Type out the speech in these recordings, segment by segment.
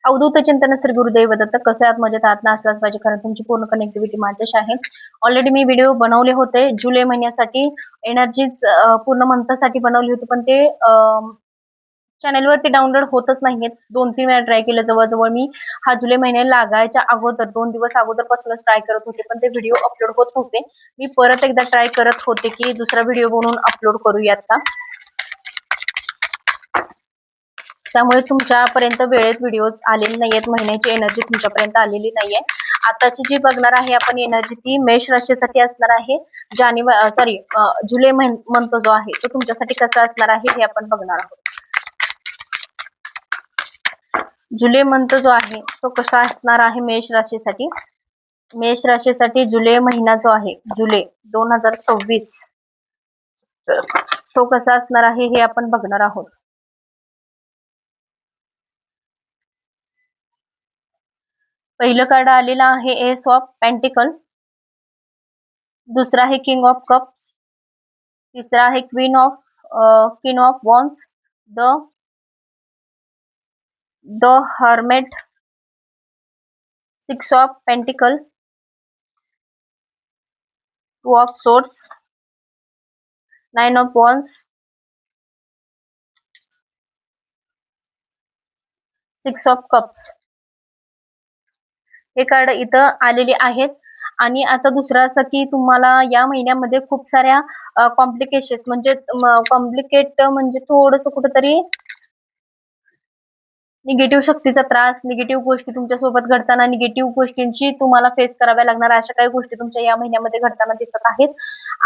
अवधूत चिंतन श्री गुरुदेव दत्त. कसे आहात? मजेत आहात ना? असलाच पाहिजे, कारण तुमची पूर्ण कनेक्टिव्हिटी माझ्याशी आहे. ऑलरेडी मी व्हिडिओ बनवले होते जुलै महिन्यासाठी. एनर्जीज पूर्ण मंथसाठी बनवली होती, पण ते चॅनलवरती डाउनलोड होतच नाहीयेत. 2-3 वेळा ट्राय केलं. जवळ मी हा जुलै महिना लागायच्या अगोदर 2 दिवस अगोदरपासूनच ट्राय करत होते, पण ते व्हिडिओ अपलोड होत नव्हते. मी परत एकदा ट्राय करत होते की दुसरा व्हिडिओ बनवून अपलोड करूयात का. त्यामुळे तुमच्यापर्यंत वेळेत व्हिडिओज आलेले नाहीयेत. महिन्याची एनर्जी तुमच्यापर्यंत आलेली नाहीये. आताची जी बघणार आहे आपण एनर्जी, ती मेष राशीसाठी असणार आहे. जुलै मंथ जो आहे तो तुमच्यासाठी कसा असणार आहे हे आपण बघणार आहोत. जुलै मंथ जो आहे तो कसा असणार आहे मेष राशीसाठी. मेष राशीसाठी जुलै महिना जो आहे, जुलै 2026, तो कसा असणार आहे हे आपण बघणार आहोत. पहिलं कार्ड आलेलं आहे एस ऑफ पेंटिकल, दुसरा आहे किंग ऑफ कप, तिसरा आहे queen of wands, the hermit, 6 of pentacle, 2 of swords, 9 of wands, 6 of cups. हे कार्ड इथं आलेले आहेत. आणि आता दुसरं असं की तुम्हाला या महिन्यामध्ये खूप साऱ्या कॉम्प्लिकेशन्स म्हणजे थोडंसं कुठेतरी निगेटिव्ह शक्तीचा त्रास, निगेटिव्ह गोष्टी तुमच्यासोबत घडताना, निगेटिव्ह गोष्टींची तुम्हाला फेस कराव्या लागणार, अशा काही गोष्टी तुमच्या या महिन्यामध्ये घडताना दिसत आहेत.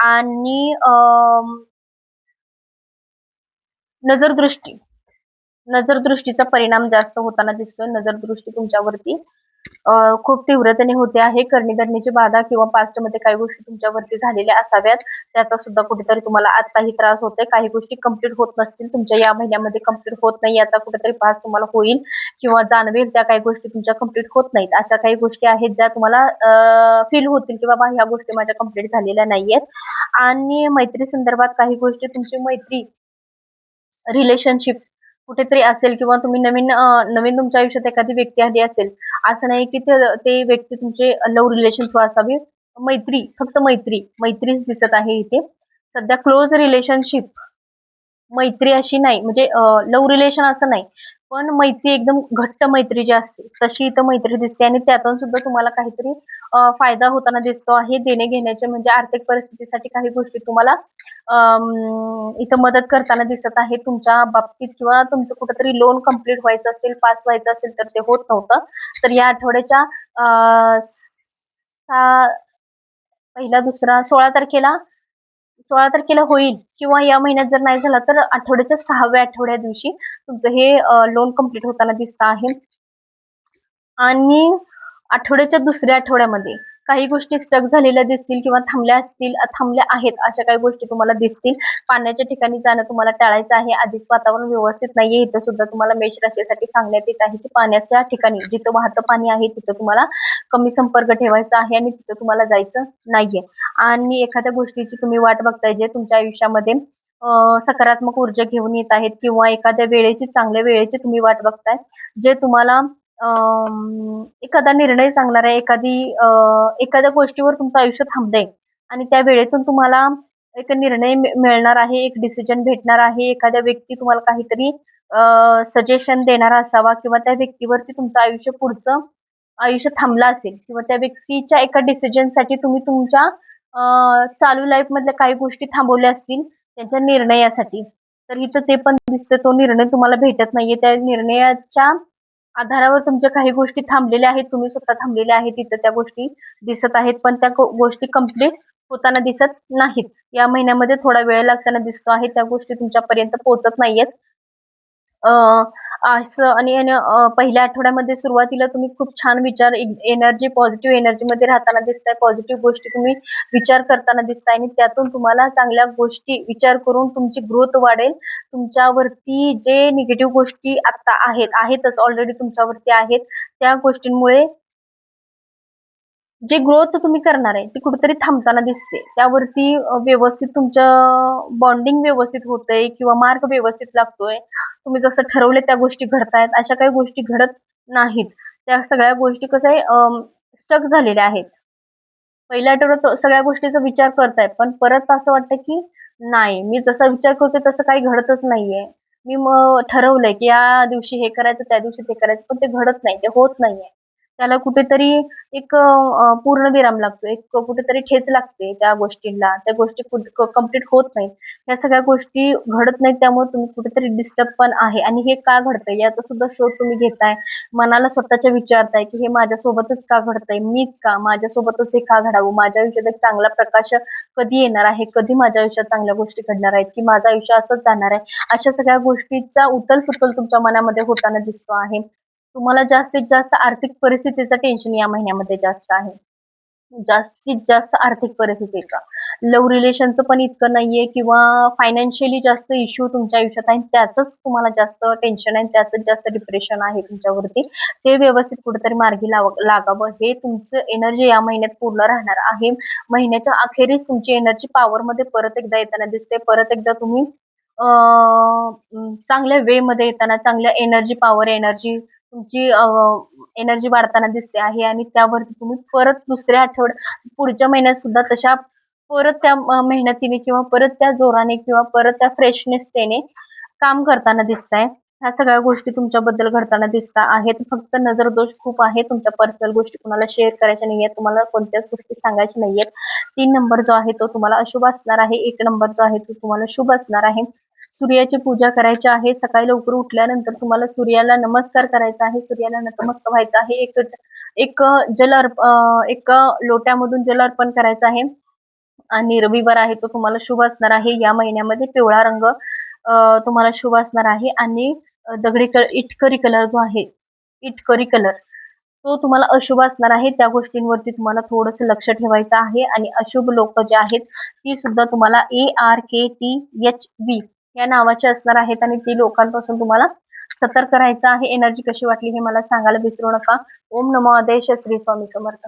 आणि नजरदृष्टीचा परिणाम जास्त होताना दिसतोय. नजरदृष्टी तुमच्यावरती खूप तीव्रतेने होते आहे. करणी-धरणीची बाधा किंवा पास्ट मध्ये काही गोष्टी तुमच्यावरती झालेल्या असाव्यात, त्याचा सुद्धा कुठेतरी तुम्हाला आताही त्रास होतोय. काही गोष्टी कंप्लीट होत नसतील तुमच्या या महिन्यामध्ये, कंप्लीट होत नाही, याचा कुठेतरी पास तुम्हाला होईल किंवा जाणवेल. त्या काही गोष्टी तुमच्या कंप्लीट होत नाहीत. अशा काही गोष्टी आहेत ज्या तुम्हाला फील होतील की बाबा ह्या गोष्टी माझ्या कंप्लीट झालेल्या नाहीयेत. आणि मैत्री संदर्भात काही गोष्टी, तुमची मैत्री, रिलेशनशिप कुठेतरी असेल किंवा तुम्ही नवीन तुमच्या आयुष्यात एखादी व्यक्ती आली असेल. असं नाही की ते व्यक्ती तुमचे लव्ह रिलेशन थ्रू असावी. मैत्री, फक्त मैत्रीच दिसत आहे इथे सध्या. क्लोज रिलेशनशिप, मैत्री अशी नाही, म्हणजे लव्ह रिलेशन असं नाही, पण मैत्री एकदम घट्ट मैत्री जी असते तशी इथं मैत्री दिसते. आणि त्यातून सुद्धा तुम्हाला काहीतरी फायदा होताना दिसतो आहे. देणे घेण्याचे, म्हणजे आर्थिक परिस्थितीसाठी काही गोष्टी तुम्हाला इथं मदत करताना दिसत आहे तुमच्या बाबतीत. किंवा तुमचं कुठेतरी लोन कंप्लीट व्हायचं असेल, पास व्हायचं असेल, तर ते होत नव्हतं, तर या आठवड्याच्या पहिला, दुसरा, 16 तारखेला होईल. किंवा या महिन्यात जर नाही झाला तर आठवड्याच्या 6व्या आठवड्या दिवशी तुमचं हे लोन कंप्लीट होताना दिसत आहे. आणि आठवड्याच्या दुसऱ्या आठवड्यामध्ये काही गोष्टी स्टक झालेल्या दिसतील किंवा थांबल्या आहेत, अशा काही गोष्टी तुम्हाला दिसतील. पाण्याच्या ठिकाणी जाणं तुम्हाला टाळायचं आहे. आधीच वातावरण व्यवस्थित नाहीये. इथं सुद्धा तुम्हाला मेष राशीसाठी सांगण्यात येत आहे की पाण्याच्या ठिकाणी, जिथं वाहतं पाणी आहे तिथं तुम्हाला कमी संपर्क ठेवायचा आहे आणि तिथं तुम्हाला जायचं नाहीये. आणि एखाद्या गोष्टीची तुम्ही वाट बघताय जे तुमच्या आयुष्यामध्ये सकारात्मक ऊर्जा घेऊन येत आहेत, किंवा एखाद्या वेळेची, चांगल्या वेळेची तुम्ही वाट बघताय, जे तुम्हाला एखादा निर्णय सांगणार आहे. एखाद्या गोष्टीवर तुमचं आयुष्य थांबलंय आणि त्या वेळेतून तुम्हाला एक निर्णय मिळणार आहे, एक डिसिजन भेटणार आहे. एखाद्या व्यक्ती तुम्हाला काहीतरी सजेशन देणारा असावा, किंवा त्या व्यक्तीवरती तुमचं पुढचं आयुष्य थांबलं असेल, किंवा त्या व्यक्तीच्या एका डिसिजनसाठी तुम्ही तुमच्या चालू लाईफ मधल्या काही गोष्टी थांबवल्या असतील त्यांच्या निर्णयासाठी, तर इथं ते पण दिसतं. तो निर्णय तुम्हाला भेटत नाहीये. त्या निर्णयाच्या आधारावर तुमच्या काही गोष्टी थांबलेल्या आहेत, तुम्ही स्वतः थांबलेल्या आहेत, तिथं त्या गोष्टी दिसत आहेत, पण त्या गोष्टी कंप्लीट होताना दिसत नाहीत. या महिन्यामध्ये थोडा वेळ लागताना दिसतो आहे, त्या गोष्टी तुमच्यापर्यंत पोहोचत नाहीयेत. असं. आणि पहिल्या आठवड्यामध्ये सुरुवातीला तुम्ही खूप छान विचार, एनर्जी, पॉझिटिव्ह एनर्जी मध्ये राहताना दिसताय. पॉझिटिव्ह गोष्टी तुम्ही विचार करताना दिसताय आणि त्यातून तुम्हाला चांगल्या गोष्टी विचार करून तुमची ग्रोथ वाढेल. तुमच्यावरती जे निगेटिव्ह गोष्टी आता आहेतच, ऑलरेडी तुमच्यावरती आहेत, त्या गोष्टींमुळे जे ग्रोथ तुम्ही करणार आहे ती कुठेतरी थांबताना दिसते. त्यावरती व्यवस्थित तुमचं बॉन्डिंग व्यवस्थित होतंय किंवा मार्ग व्यवस्थित लागतोय. तुम्ही जसं ठरवले त्या गोष्टी घडतायत. अशा काही गोष्टी घडत नाहीत. त्या सगळ्या गोष्टी कसं आहे स्टक झालेल्या आहेत. पहिल्या आठवड्यात सगळ्या गोष्टीचा विचार करताय, पण परत असं वाटतं की नाही, मी जसा विचार करतोय तसं काही घडतच नाहीये. मी मग ठरवलंय की या दिवशी हे करायचं, त्या दिवशी ते करायचं, पण ते घडत नाही, ते होत नाहीये. त्याला कुठेतरी एक पूर्णविराम लागतो. एक कुठेतरी ठेच लागते त्या गोष्टींना. त्या गोष्टी कंप्लीट होत नाहीत. ह्या सगळ्या गोष्टी घडत नाहीत, त्यामुळे तुम्ही कुठेतरी डिस्टर्ब पण आहे आणि हे का घडतंय याचा सुद्धा शोध तुम्ही घेताय. मनाला स्वतःच्या विचारताय, की हे माझ्यासोबतच का घडतंय? मीच का? माझ्यासोबतच हे का घडावं? माझ्या आयुष्यात एक चांगला प्रकाश कधी येणार आहे? कधी माझ्या आयुष्यात चांगल्या गोष्टी घडणार आहेत? की माझं आयुष्य असंच जाणार आहे? अशा सगळ्या गोष्टीचा उथल-पुथल तुमच्या मनामध्ये होताना दिसतो आहे. तुम्हाला जास्तीत जास्त आर्थिक परिस्थितीचं टेन्शन या महिन्यामध्ये जास्त आहे. जास्तीत जास्त आर्थिक परिस्थितीचा. लव्ह रिलेशनचं पण इतकं नाहीये किंवा फायनान्शियली जास्त इश्यू तुमच्या आयुष्यात आहे. त्याचंच तुम्हाला जास्त टेन्शन आहे. त्याचंच जास्त डिप्रेशन आहे तुमच्यावरती. ते व्यवस्थित कुठेतरी मार्गी लागावं. हे तुमचं एनर्जी या महिन्यात पूर्ण राहणार आहे. महिन्याच्या अखेरीस तुमची एनर्जी पॉवरमध्ये परत एकदा येताना दिसते. परत एकदा तुम्ही चांगल्या वेमध्ये येताना, चांगल्या एनर्जी, पॉवर एनर्जी तुमची एनर्जी वाढताना दिसते आहे आणि त्यावरती तुम्ही परत दुसऱ्या पुढच्या महिन्यात सुद्धा तशा परत त्या मेहनतीने किंवा परत त्या जोराने किंवा परत त्या फ्रेशनेसतेने काम करताना दिसताय. ह्या सगळ्या गोष्टी तुमच्याबद्दल घडताना दिसता आहेत. फक्त नजर-दोष खूप आहे. तुमच्या पर्सनल गोष्टी कुणाला शेअर करायच्या नाहीयेत. तुम्हाला कोणत्याच गोष्टी सांगायच्या नाहीयेत. 3 नंबर जो आहे तो तुम्हाला अशुभ असणार आहे. 1 नंबर जो आहे तो तुम्हाला शुभ असणार आहे. सूर्याची पूजा करायची आहे. सकाळी लवकर उठल्यानंतर तुम्हाला सूर्याला नमस्कार करायचा आहे. सूर्याला नतमस्तक व्हायचं आहे. एक एक एक लोट्यामधून जल अर्पण करायचं आहे आणि रविवार आहे तो तुम्हाला शुभ असणार आहे. या महिन्यामध्ये पिवळा रंग तुम्हाला शुभ असणार आहे आणि इटकरी कलर जो आहे, इटकरी कलर तो तुम्हाला अशुभ असणार आहे. त्या गोष्टींवरती तुम्हाला थोडंसं लक्ष ठेवायचं आहे आणि अशुभ लोकं जे आहेत, ती सुद्धा तुम्हाला ARKTHV या नावाची असणार आहेत आणि ती लोकांपासून तुम्हाला सतर्क राहायचं आहे. एनर्जी कशी वाटली हे मला सांगायला विसरू नका. ओम नमो अधेश श्री स्वामी समर्थ.